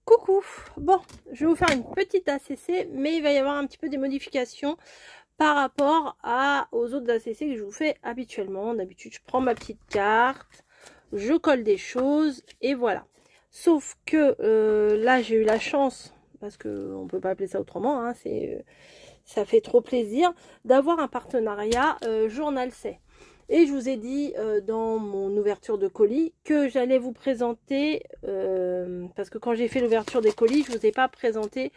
Coucou, bon, je vais vous faire une petite ACC, mais il va y avoir un petit peu des modifications par rapport aux autres ACC que je vous fais habituellement. D'habitude, je prends ma petite carte, je colle des choses et voilà. Sauf que là, j'ai eu la chance, parce qu'on ne peut pas appeler ça autrement, hein, ça fait trop plaisir, d'avoir un partenariat Journal C. Et je vous ai dit dans mon ouverture de colis que j'allais vous présenter, parce que quand j'ai fait l'ouverture des colis, je ne vous ai pas présenté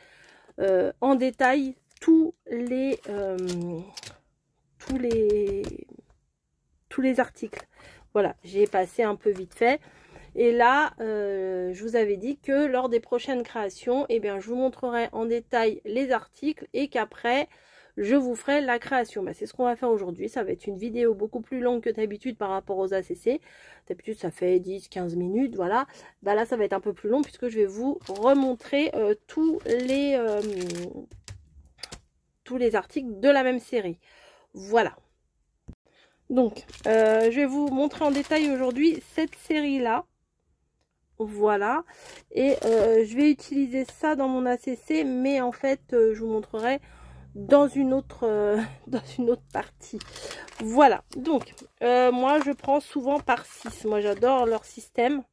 en détail tous les articles. Voilà, j'ai passé un peu vite fait. Et là, je vous avais dit que lors des prochaines créations, eh bien, je vous montrerai en détail les articles et qu'après, je vous ferai la création. Bah, c'est ce qu'on va faire aujourd'hui. Ça va être une vidéo beaucoup plus longue que d'habitude par rapport aux ACC. D'habitude, ça fait 10-15 minutes, voilà. Bah, là, ça va être un peu plus long puisque je vais vous remontrer tous les articles de la même série. Voilà. Donc, je vais vous montrer en détail aujourd'hui cette série-là. Voilà, et je vais utiliser ça dans mon ACC, mais en fait je vous montrerai dans une autre partie. Voilà, donc moi je prends souvent par 6. Moi j'adore leur système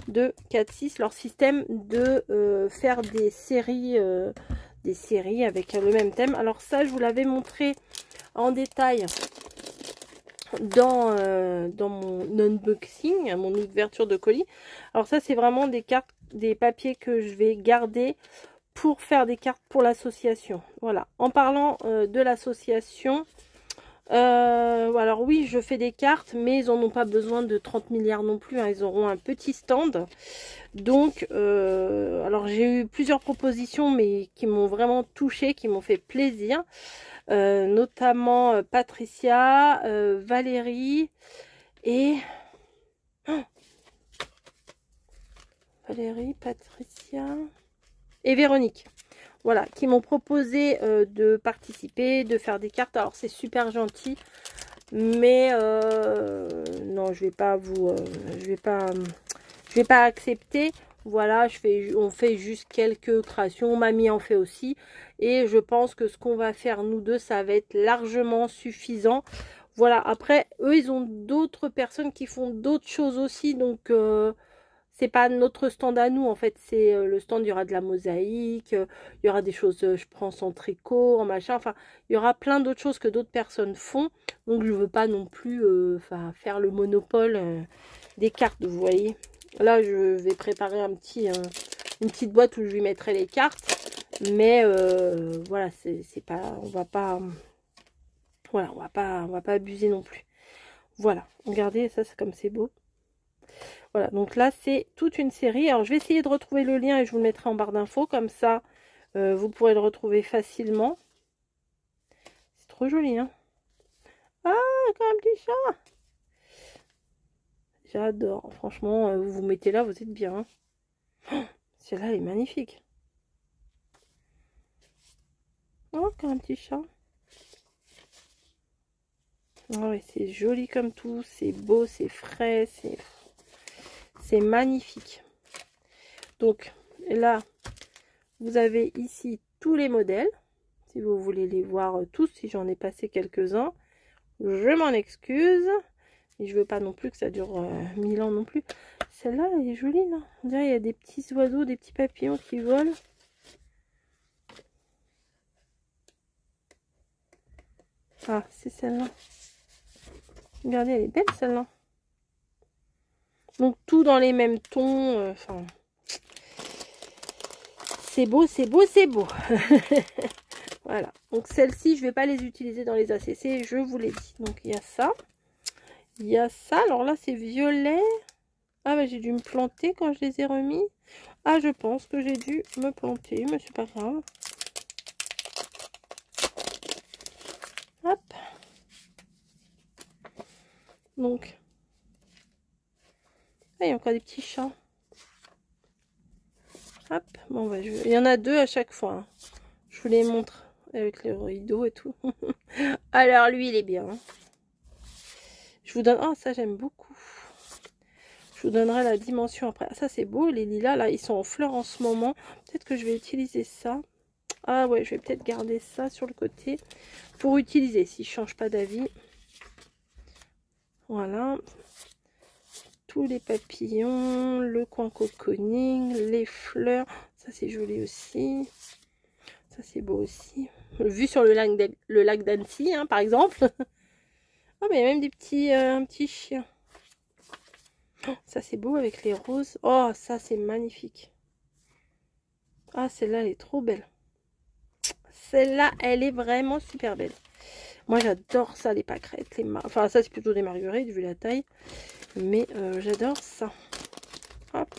de 4-6, leur système de faire des séries avec le même thème. Alors ça, je vous l'avais montré en détail dans mon unboxing, mon ouverture de colis. Alors ça, c'est vraiment des cartes, des papiers que je vais garder pour faire des cartes pour l'association. Voilà. En parlant de l'association, alors oui, je fais des cartes, mais ils n'en ont pas besoin de 30 milliards non plus, hein. Ils auront un petit stand. Donc, alors j'ai eu plusieurs propositions, mais qui m'ont vraiment touchée, qui m'ont fait plaisir. Notamment Patricia, Valérie et... Oh, Valérie, Patricia et Véronique. Voilà, qui m'ont proposé de participer, de faire des cartes. Alors c'est super gentil, mais non, je vais pas accepter. Voilà, on fait juste quelques créations. Mamie en fait aussi. Et je pense que ce qu'on va faire nous deux, ça va être largement suffisant. Voilà, après, eux, ils ont d'autres personnes qui font d'autres choses aussi. Donc, c'est pas notre stand à nous. En fait, c'est le stand, il y aura de la mosaïque. Il y aura des choses, je pense, en tricot, en machin. Enfin, il y aura plein d'autres choses que d'autres personnes font. Donc, je veux pas non plus faire le monopole des cartes, vous voyez. Là, je vais préparer une petite boîte où je lui mettrai les cartes. Mais voilà, c'est pas, on va pas, voilà, on va pas abuser non plus. Voilà, regardez, ça, c'est comme c'est beau. Voilà, donc là, c'est toute une série. Alors, je vais essayer de retrouver le lien et je vous le mettrai en barre d'infos. Comme ça, vous pourrez le retrouver facilement. C'est trop joli, hein? Ah, comme un petit chat! J'adore. Franchement, vous vous mettez là, vous êtes bien. Oh, celle-là, elle est magnifique. Oh, comme un petit chat. Oh, ouais, c'est joli comme tout. C'est beau, c'est frais, c'est magnifique. Donc, là, vous avez ici tous les modèles. Si vous voulez les voir tous, si j'en ai passé quelques-uns, je m'en excuse. Et je veux pas non plus que ça dure 1000 ans non plus. Celle-là, elle est jolie, là. On dirait qu'il y a des petits oiseaux, des petits papillons qui volent. Ah, c'est celle-là. Regardez, elle est belle, celle-là. Donc, tout dans les mêmes tons. Enfin, c'est beau, c'est beau, c'est beau. Voilà. Donc, celles-ci, je vais pas les utiliser dans les ACC, je vous l'ai dit. Donc, il y a ça. Il y a ça. Alors là, c'est violet. Ah, bah, j'ai dû me planter quand je les ai remis. Ah, je pense que j'ai dû me planter, mais c'est pas grave. Hop. Donc. Ah, il y a encore des petits chats. Hop. Bon, bah, il y en a deux à chaque fois, hein. Je vous les montre avec le rideau et tout. Alors, lui, il est bien. Je vous donne... Ah, ça, j'aime beaucoup. Je vous donnerai la dimension après. Ah, ça c'est beau, les lilas là, ils sont en fleurs en ce moment. Peut-être que je vais utiliser ça. Ah ouais, je vais peut-être garder ça sur le côté pour utiliser si je change pas d'avis. Voilà. Tous les papillons, le coin cocooning, les fleurs. Ça c'est joli aussi. Ça c'est beau aussi. Vu sur le lac d'Annecy, hein, par exemple. Oh, mais il y a même des petits chiens. Oh, ça c'est beau avec les roses. Oh, ça c'est magnifique. Ah, celle-là, elle est trop belle. Celle-là, elle est vraiment super belle. Moi, j'adore ça, les pâquerettes. Enfin, ça, c'est plutôt des marguerites, vu la taille. Mais j'adore ça. Hop.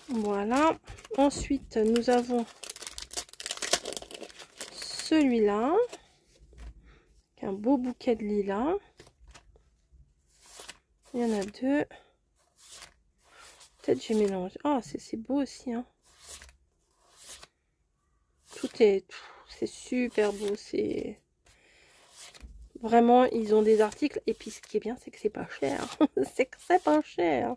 Voilà. Ensuite, nous avons celui-là. Un beau bouquet de lilas. Il y en a deux. Peut-être j'ai mélangé. Oh, c'est beau aussi. Hein. C'est super beau. C'est vraiment, ils ont des articles. Et puis, ce qui est bien, c'est que c'est pas cher. C'est que c'est pas cher.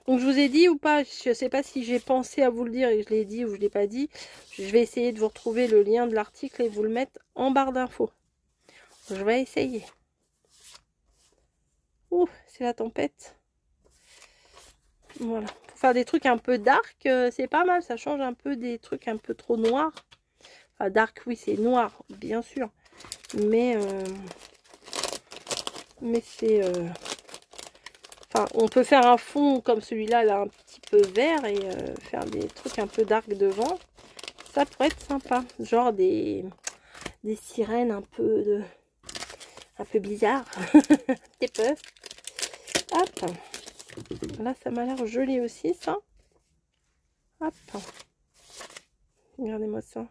Donc, je vous ai dit ou pas, je sais pas si j'ai pensé à vous le dire et je l'ai dit ou je l'ai pas dit. Je vais essayer de vous retrouver le lien de l'article et vous le mettre en barre d'infos. Je vais essayer. Ouh, c'est la tempête. Voilà. Pour faire des trucs un peu dark, c'est pas mal. Ça change un peu des trucs un peu trop noirs. Enfin, dark, oui, c'est noir, bien sûr. Mais c'est... Enfin, on peut faire un fond comme celui-là, là, un petit peu vert et faire des trucs un peu dark devant. Ça pourrait être sympa. Genre des sirènes un peu bizarres. Des peu. Hop. Là, ça m'a l'air joli aussi, ça. Hop. Regardez-moi ça.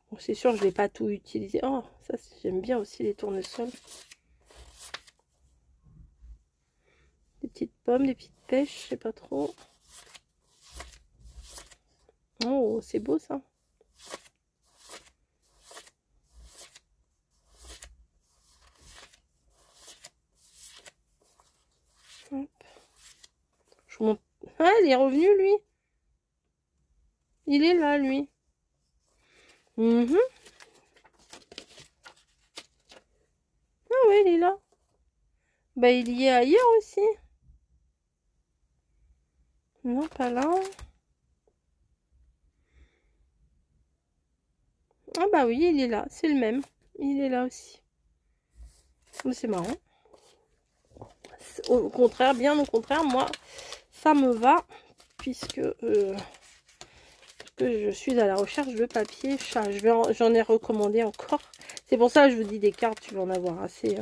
Bon, c'est sûr, je ne vais pas tout utiliser. Oh, ça, j'aime bien aussi les tournesols. Des petites pommes, des petites pêches, je sais pas trop. Oh, c'est beau, ça. Hop. Je vous montre. Ah, il est revenu, lui. Il est là, lui. Ah ouais, il est là. Bah, il y est ailleurs aussi. Non, pas là. Ah bah oui, il est là. C'est le même. Il est là aussi. C'est marrant. Au contraire, bien au contraire, moi, ça me va. Puisque je suis à la recherche de papier chat. J'en ai recommandé encore. C'est pour ça que je vous dis des cartes, tu vas en avoir assez.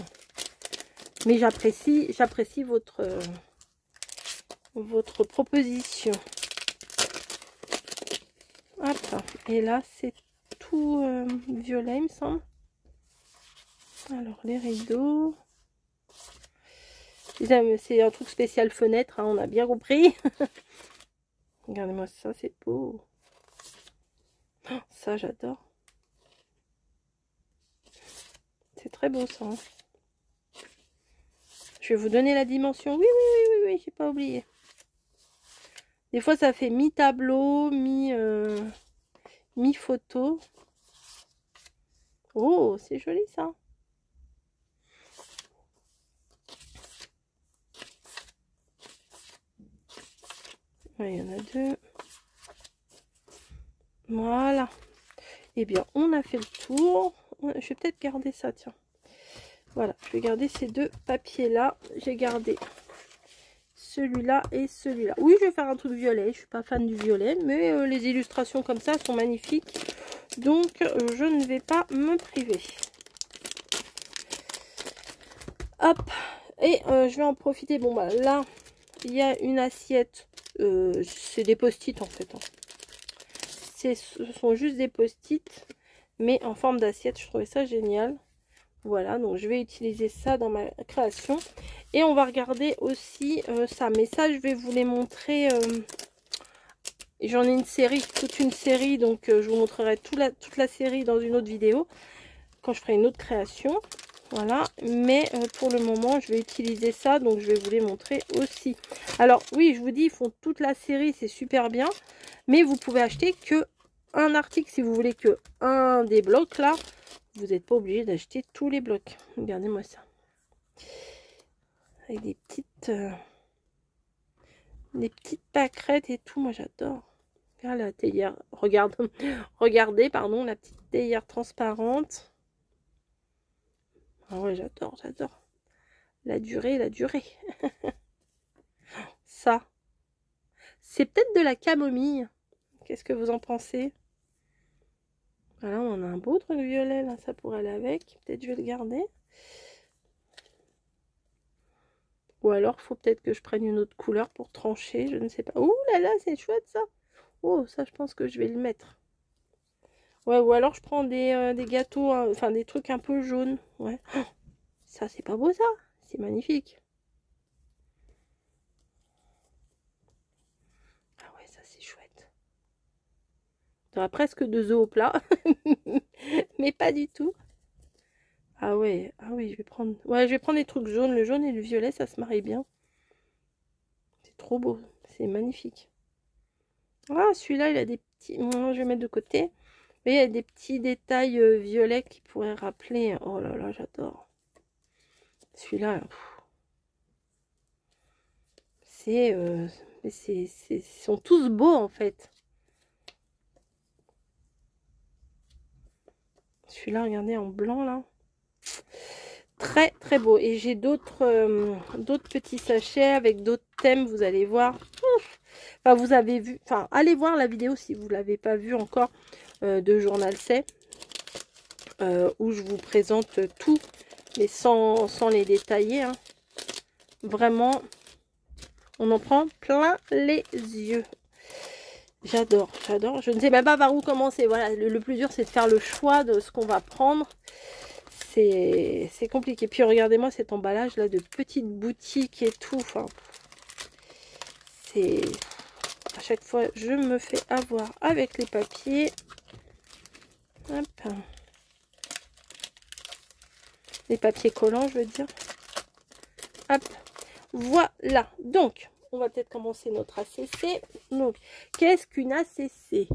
Mais j'apprécie votre proposition. Hop. Et là, c'est tout violet, il me semble. Alors, les rideaux. C'est un truc spécial fenêtre, hein, on a bien compris. Regardez-moi ça, c'est beau. Oh, ça, j'adore. C'est très beau, ça. Hein. Je vais vous donner la dimension. Oui, j'ai pas oublié. Des fois, ça fait mi-tableau, mi-photo. Oh, c'est joli, ça. Ouais, il y en a deux. Voilà. Eh bien, on a fait le tour. Je vais peut-être garder ça, tiens. Voilà, je vais garder ces deux papiers-là. J'ai gardé celui-là et celui-là. Oui, je vais faire un truc violet. Je suis pas fan du violet, mais les illustrations comme ça sont magnifiques. Donc, je ne vais pas me priver. Hop. Et je vais en profiter. Bon, bah là, il y a une assiette. C'est des post-it en fait. Hein. Ce sont juste des post-it, mais en forme d'assiette. Je trouvais ça génial. Voilà, donc je vais utiliser ça dans ma création. Et on va regarder aussi ça. Mais ça, je vais vous les montrer. J'en ai une série, toute une série. Donc, je vous montrerai toute la série dans une autre vidéo. Quand je ferai une autre création. Voilà, mais pour le moment, je vais utiliser ça, donc je vais vous les montrer aussi. Alors, oui, je vous dis, ils font toute la série, c'est super bien, mais vous pouvez acheter que un article si vous voulez que un des blocs, là. Vous n'êtes pas obligé d'acheter tous les blocs. Regardez-moi ça. Avec des petites pâquerettes et tout, moi j'adore. Regarde la théière, regardez, pardon, la petite théière transparente. Ah ouais, j'adore. La durée. Ça, c'est peut-être de la camomille. Qu'est-ce que vous en pensez? Voilà, on a un beau truc violet, là, ça pourrait aller avec. Peut-être je vais le garder. Ou alors, faut peut-être que je prenne une autre couleur pour trancher, je ne sais pas. Ouh là là, c'est chouette ça. Oh, ça, je pense que je vais le mettre. Ouais, ou alors je prends des gâteaux, enfin des trucs un peu jaunes. Ouais. Oh, ça, c'est pas beau ça. C'est magnifique. Ah ouais, ça c'est chouette. Ça a presque deux œufs au plat. Mais pas du tout. Ah ouais, ah oui, je vais prendre. Ouais, je vais prendre des trucs jaunes. Le jaune et le violet, ça se marie bien. C'est trop beau. C'est magnifique. Ah, celui-là, il a des petits. Je vais mettre de côté. Mais il y a des petits détails violets qui pourraient rappeler. Oh là là, j'adore. Celui-là, ils sont tous beaux en fait. Celui-là, regardez, en blanc là. Très très beau. Et j'ai d'autres petits sachets avec d'autres thèmes, vous allez voir. Enfin, vous avez vu, enfin, allez voir la vidéo si vous ne l'avez pas vue encore de Journal C, où je vous présente tout, mais sans les détailler. Hein. Vraiment, on en prend plein les yeux. J'adore. Je ne sais même pas par où commencer. Voilà, le plus dur, c'est de faire le choix de ce qu'on va prendre. C'est compliqué. Puis regardez-moi cet emballage là de petites boutiques et tout. Enfin, c'est... À chaque fois, je me fais avoir avec les papiers. Hop. Les papiers collants, je veux dire. Hop. Voilà. Donc, on va peut-être commencer notre ACC. Donc, qu'est-ce qu'une ACC?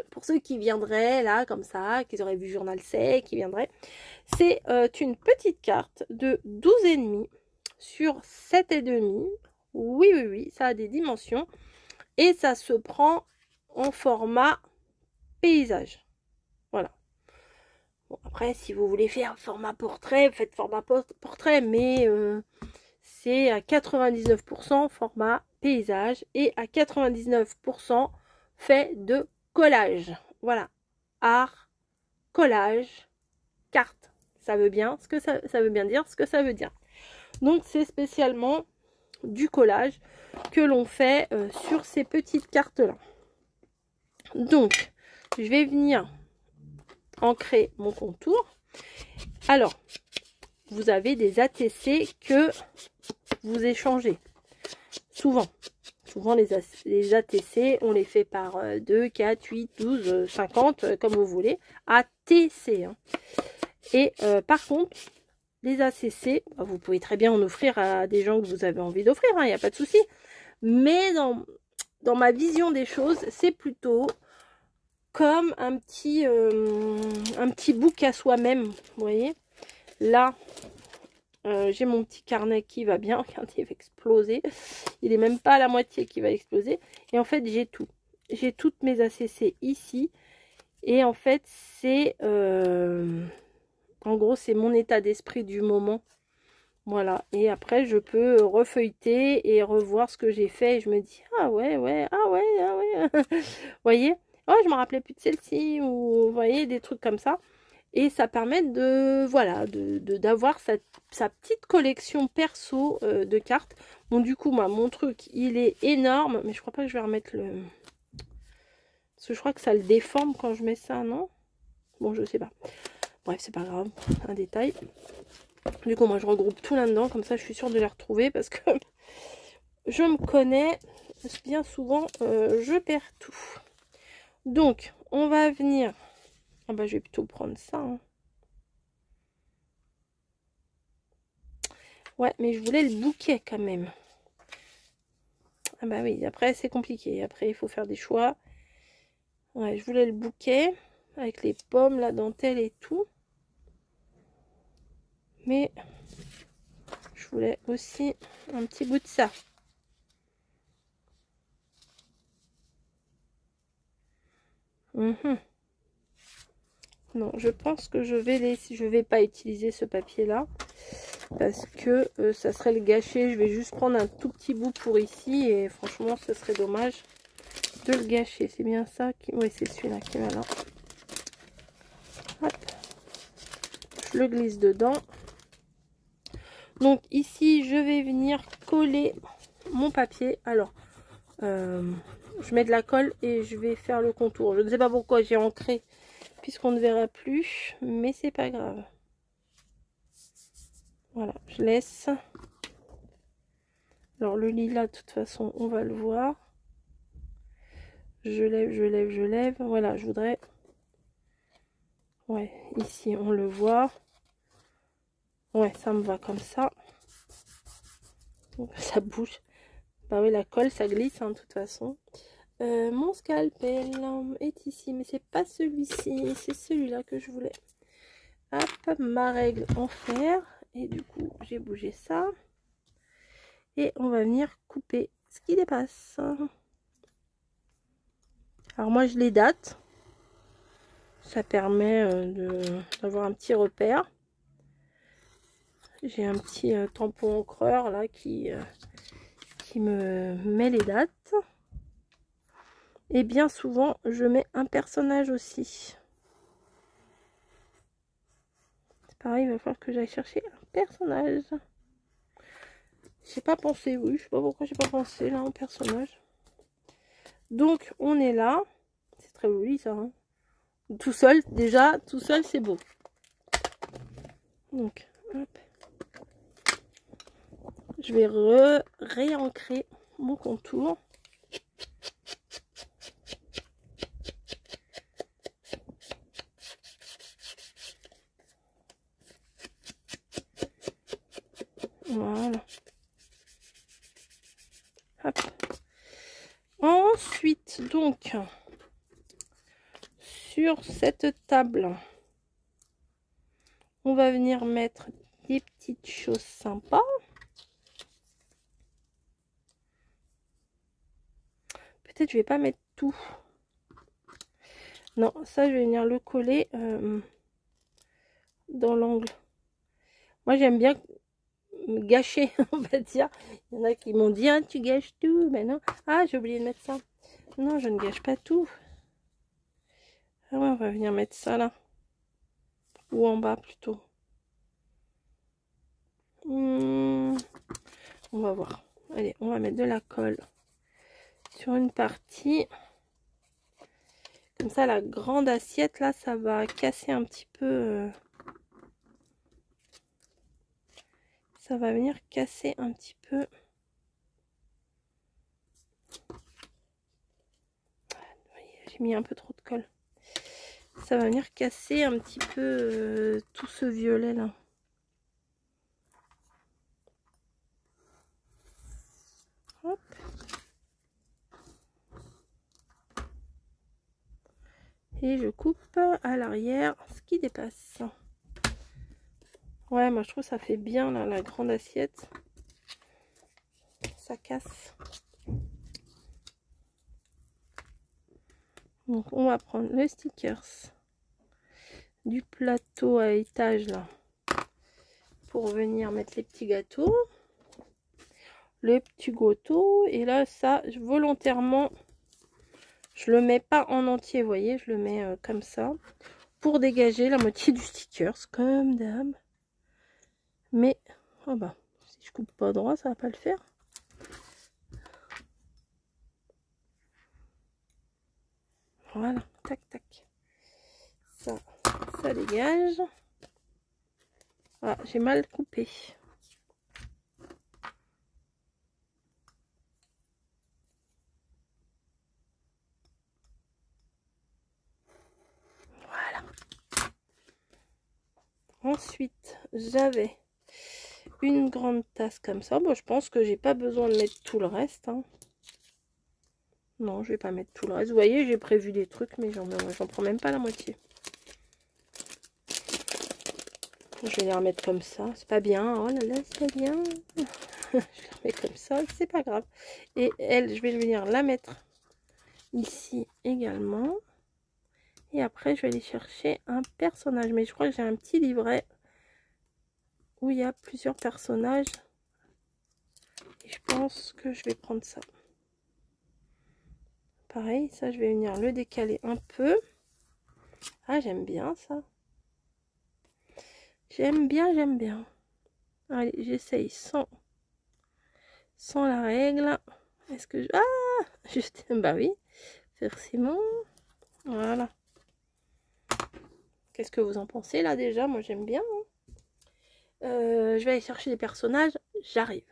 Pour ceux qui viendraient là, comme ça, qui auraient vu Journal C, qui viendraient. C'est une petite carte de 12,5 sur 7,5. Oui, ça a des dimensions. Et ça se prend en format paysage. Voilà. Bon, après, si vous voulez faire format portrait, faites format portrait, mais c'est à 99% format paysage et à 99% fait de collage. Voilà. Art, collage, carte. Ça veut bien ce que ça veut bien dire ce que ça veut dire. Donc, c'est spécialement du collage que l'on fait sur ces petites cartes-là. Donc, je vais venir ancrer mon contour. Alors, vous avez des ATC que vous échangez. Souvent les ATC, on les fait par 2, 4, 8, 12, 50, comme vous voulez. ATC. Hein. Et par contre, les ACC, vous pouvez très bien en offrir à des gens que vous avez envie d'offrir, il n'y a pas de souci. Mais dans ma vision des choses, c'est plutôt comme un petit book à soi-même, vous voyez. Là, j'ai mon petit carnet qui va bien. Regardez, il va exploser. Il est même pas à la moitié qui va exploser. Et en fait, j'ai tout. J'ai toutes mes ACC ici. Et en fait, c'est... en gros, c'est mon état d'esprit du moment. Voilà. Et après, je peux refeuilleter et revoir ce que j'ai fait. Et je me dis, ah ouais. Vous voyez? Oh, je me rappelais plus de celle-ci. Ou, vous voyez, des trucs comme ça. Et ça permet de, voilà, d'avoir sa petite collection perso de cartes. Bon, du coup, moi, mon truc, il est énorme. Mais je crois pas que je vais remettre le... Parce que je crois que ça le déforme quand je mets ça, non? Bon, je sais pas. Bref, c'est pas grave. Un détail. Du coup, moi, je regroupe tout là-dedans. Comme ça, je suis sûre de les retrouver. Parce que je me connais. Bien souvent, je perds tout. Donc, on va venir... Ah bah, je vais plutôt prendre ça. Hein. Ouais, mais je voulais le bouquet quand même. Ah bah oui, après c'est compliqué. Après, il faut faire des choix. Ouais, je voulais le bouquet avec les pommes, la dentelle et tout. Mais je voulais aussi un petit bout de ça. Non, je pense que je vais pas utiliser ce papier là parce que ça serait le gâcher. Je vais juste prendre un tout petit bout pour ici et franchement ce serait dommage de le gâcher. C'est bien ça qui... Oui, c'est celui-là qui va là. Hop. Je le glisse dedans. Donc ici je vais venir coller mon papier. Alors je mets de la colle et je vais faire le contour. Je ne sais pas pourquoi j'ai ancré puisqu'on ne verra plus, mais c'est pas grave. Voilà, je laisse. Alors le lilas, de toute façon, on va le voir. Je lève, je lève, je lève. Voilà, je voudrais... Ouais, ici, on le voit. Ouais, ça me va comme ça. Donc, ça bouge. Bah oui, la colle, ça glisse, hein, de toute façon. Mon scalpel est ici, mais c'est pas celui-ci. C'est celui-là que je voulais. Hop, ma règle en fer. Et du coup, j'ai bougé ça. Et on va venir couper ce qui dépasse. Alors moi, je les date. Ça permet d'avoir un petit repère. J'ai un petit tampon encreur là qui me met les dates. Et bien souvent, je mets un personnage aussi. C'est pareil, il va falloir que j'aille chercher un personnage. J'ai pas pensé, oui, je sais pas pourquoi j'ai pas pensé là en personnage. Donc on est là. C'est très joli ça. Hein. Tout seul, déjà, tout seul c'est beau. Donc, hop. Je vais réancrer mon contour. Voilà. Hop. Ensuite, donc, sur cette table, on va venir mettre des petites choses sympas. Peut-être je vais pas mettre tout. Non, ça je vais venir le coller dans l'angle. Moi j'aime bien gâcher, on va dire. Il y en a qui m'ont dit, ah, tu gâches tout. Mais non. Ah, j'ai oublié de mettre ça. Non, je ne gâche pas tout. Ah ouais, on va venir mettre ça là. Ou en bas plutôt. On va voir. Allez, on va mettre de la colle sur une partie. Comme ça, la grande assiette, là, ça va casser un petit peu. Ça va venir casser un petit peu. J'ai mis un peu trop de colle. Ça va venir casser un petit peu tout ce violet là. Hop. Et je coupe à l'arrière ce qui dépasse. Ouais, moi je trouve ça fait bien là, la grande assiette. Ça casse. Donc on va prendre le stickers du plateau à étage là pour venir mettre les petits gâteaux. Le petit gâteau. Et là, ça, volontairement, je le mets pas en entier, vous voyez, je le mets comme ça pour dégager la moitié du stickers, comme d'hab. Mais, oh bah, si je coupe pas droit, ça va pas le faire. Voilà, tac, tac. Ça dégage. Ah, j'ai mal coupé. Voilà. Ensuite, j'avais une grande tasse comme ça. Bon, je pense que j'ai pas besoin de mettre tout le reste, hein. Non, je vais pas mettre tout le reste. Vous voyez, j'ai prévu des trucs, mais j'en prends même pas la moitié. Je vais les remettre comme ça. C'est pas bien. Oh là là, c'est pas bien. Je les remets comme ça. C'est pas grave. Et elle, je vais venir la mettre ici également. Et après, je vais aller chercher un personnage. Mais je crois que j'ai un petit livret où il y a plusieurs personnages. Et je pense que je vais prendre ça. Pareil, ça, je vais venir le décaler un peu. Ah, j'aime bien ça. J'aime bien, j'aime bien. Allez, j'essaye sans la règle. Est-ce que je... Ah, juste... Bah oui, forcément. Voilà. Qu'est-ce que vous en pensez là déjà? Moi, j'aime bien. Je vais aller chercher les personnages. J'arrive.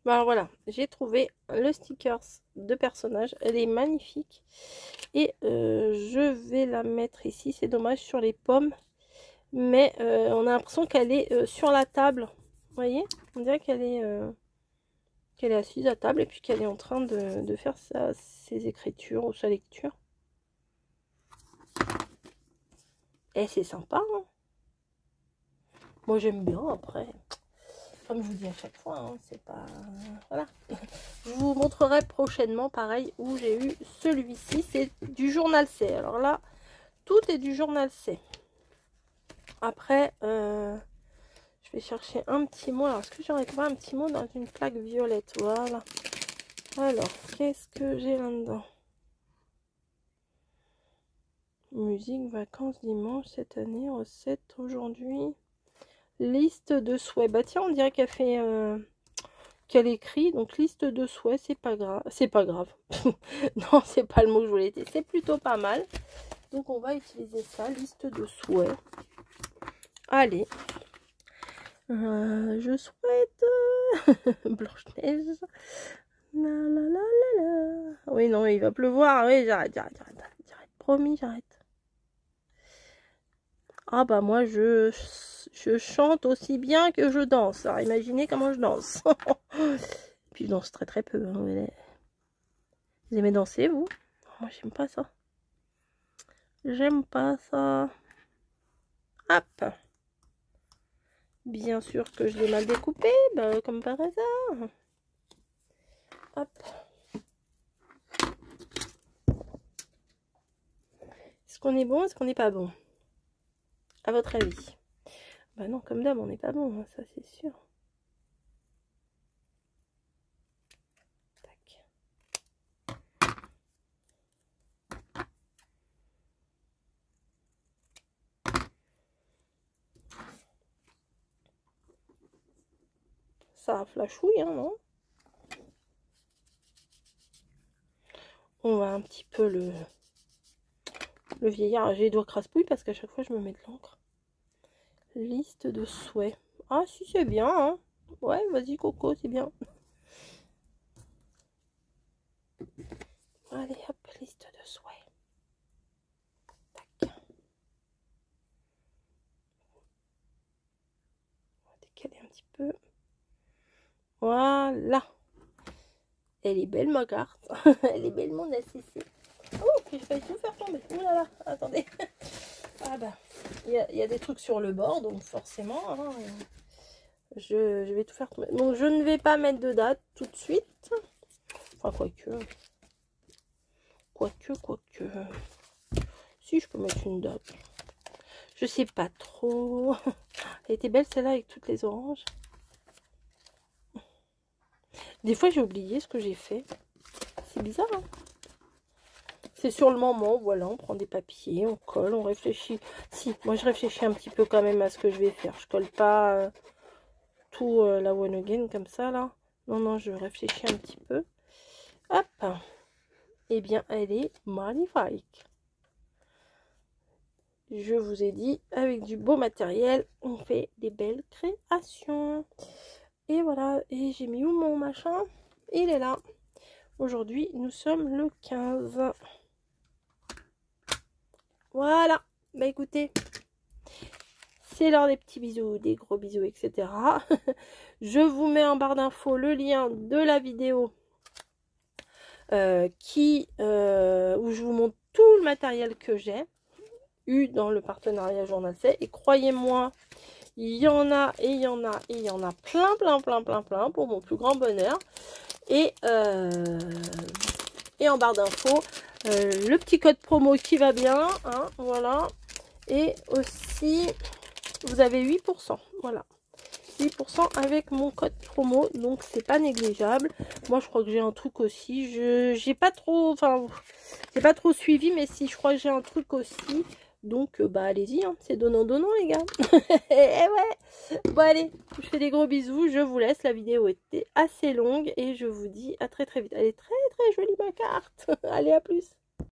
Ben voilà, j'ai trouvé le stickers de personnage. Elle est magnifique. Et je vais la mettre ici. C'est dommage sur les pommes. Mais on a l'impression qu'elle est sur la table. Vous voyez? On dirait qu'elle est assise à table et puis qu'elle est en train de faire ses écritures ou sa lecture. Et c'est sympa, hein? Moi j'aime bien après. Comme je vous dis à chaque fois, hein, c'est pas... Voilà. Je vous montrerai prochainement, pareil, où j'ai eu celui-ci. C'est du journal C. Alors là, tout est du journal C. Après, je vais chercher un petit mot. Alors, est-ce que j'aurais trouvé un petit mot dans une plaque violette? Voilà. Alors, qu'est-ce que j'ai là-dedans? Musique, vacances, dimanche, cette année, recette, aujourd'hui. Liste de souhaits. Bah tiens, on dirait qu'elle fait... qu'elle écrit. Donc, liste de souhaits, c'est pas grave. C'est pas grave. Non, c'est pas le mot que je voulais dire. C'est plutôt pas mal. Donc, on va utiliser ça. Liste de souhaits. Allez. Je souhaite... Blanche-Neige. La la la la la. Oui, non, il va pleuvoir. Oui, j'arrête. Promis, j'arrête. Ah bah moi, je chante aussi bien que je danse. Alors, imaginez comment je danse. Puis je danse très très peu. Hein. Vous aimez danser, vous? Moi, j'aime pas ça. J'aime pas ça. Hop. Bien sûr que je l'ai mal découpé, bah, comme par hasard. Hop. Est-ce qu'on est bon? Est-ce qu'on n'est pas bon? À votre avis? Bah non, comme d'hab, on n'est pas bon, hein, ça c'est sûr. Tac. Ça flashouille, hein, non? On va un petit peu le vieillard. J'ai les doigts crasse-pouille parce qu'à chaque fois je me mets de l'encre. Liste de souhaits. Ah si, c'est bien, hein. Ouais, vas-y Coco, c'est bien. Allez hop, liste de souhaits. Tac. On va décaler un petit peu. Voilà. Elle est belle ma carte. Elle est belle mon ACC. Oh, j'ai failli tout faire tomber. Oh là là, attendez. Ah bah, il y a des trucs sur le bord, donc forcément, hein, je vais tout faire tomber. Donc je ne vais pas mettre de date tout de suite. Enfin, quoique. Si, je peux mettre une date. Je sais pas trop. Elle était belle celle-là avec toutes les oranges. Des fois, j'ai oublié ce que j'ai fait. C'est bizarre, hein? C'est sur le moment, voilà, on prend des papiers, on colle, on réfléchit. Si, moi je réfléchis un petit peu quand même à ce que je vais faire. Je colle pas tout la one again comme ça, là. Non, je réfléchis un petit peu. Hop. Eh bien, elle est magnifique. Je vous ai dit, avec du beau matériel, on fait des belles créations. Et voilà, et j'ai mis où mon machin? Il est là. Aujourd'hui, nous sommes le 15. Voilà. Bah écoutez, c'est l'heure des petits bisous, des gros bisous, etc. Je vous mets en barre d'infos le lien de la vidéo où je vous montre tout le matériel que j'ai eu dans le partenariat Journal C. Et croyez-moi, il y en a et il y en a et il y en a plein pour mon plus grand bonheur. Et en barre d'infos, le petit code promo qui va bien, hein, voilà. Et aussi, vous avez 8%, voilà. 8% avec mon code promo, donc c'est pas négligeable. Moi je crois que j'ai un truc aussi, j'ai pas trop, enfin j'ai pas trop suivi, mais si je crois que j'ai un truc aussi, donc bah allez-y, hein, c'est donnant les gars. Et ouais, bon allez, je fais des gros bisous, je vous laisse, la vidéo était assez longue et je vous dis à très vite. Elle est très jolie ma carte. Allez, à plus.